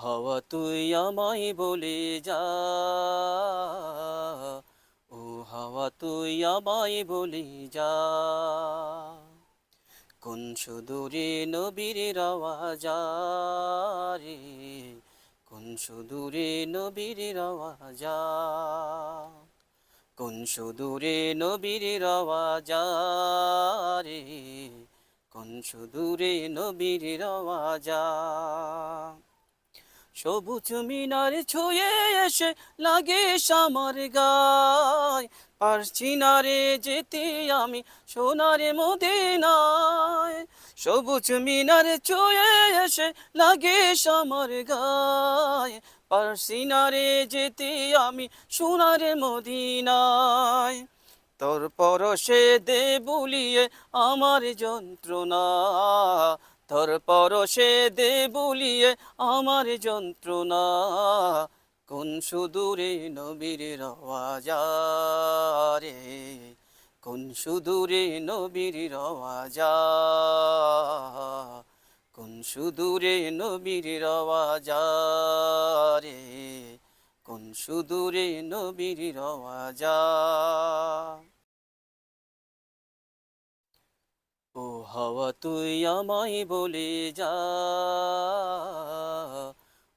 হাওয়া তুই আমায় বলে যা, ও হাওয়া তুই আমায় বলে যা, কোন সুদূরে নবীর আওয়াজ রে, কোন সুদূরে নবীর আওয়াজ, কোন সুদূরে নবীর আওয়াজ রে, কোন সুদূরে নবীর আওয়াজ। সবুজ মিনার ছুঁয়ে এসে লাগে আমার গায়, পারছি না রে যেতে আমি সোনার মদিনায়। সবুজ মিনার ছুঁয়ে এসে লাগে আমার গায়, পারছি না রে যেতে আমি সোনার মদিনায়। তোর পরশে দে বুলিয়ে আমার যন্ত্রণা, তোর পরশে দে বুলিয়ে আমার যন্ত্রণা, কোন সুদূরে নবীর আওয়াজ রে, কোন সুদূরে নবীর আওয়াজ, কোন সুদূরে নবীর আওয়াজ রে, কোন সুদূরে নবীর আওয়াজ। ও হাওয়া তুই আমায় বলে যা,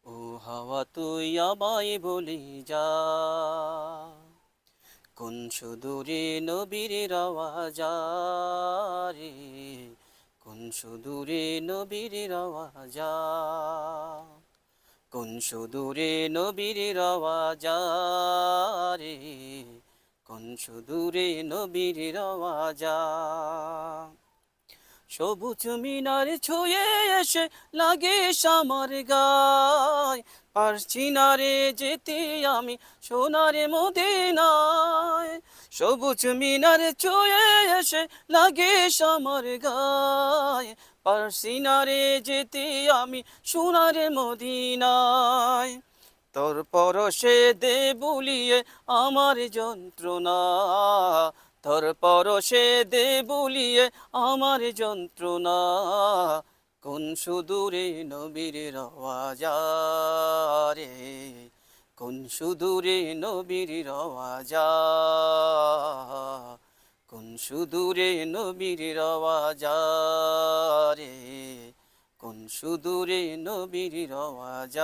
ও হাওয়া তুই আমায় বলে যা, কোন সুদূরে নবীর আওয়াজ রে, কোন সুদূরে নবীর আওয়াজ, কোন সুদূরে নবীর আওয়াজ রে, কোন সুদূরে নবীর আওয়াজ। সবুজ মিনার ছুঁয়ে এসে লাগে আমার গায়, পারছি না রে যেতে আমি সোনার মদিনায়। সবুজ মিনার ছুঁয়ে এসে লাগে আমার গায়, পারছি না রে যেতে আমি সোনার মদিনায়। তোর পরশে দে বুলিয়ে আমার যন্ত্রণা, তোর পরশে দে বুলিয়ে আমার যন্ত্রণা, কোন সুদূরে নবীর আওয়াজ রে, কোন সুদূরে নবীর আওয়াজ, কোন সুদূরে নবীর আওয়াজ রে, কোন সুদূরে নবীর আওয়াজ।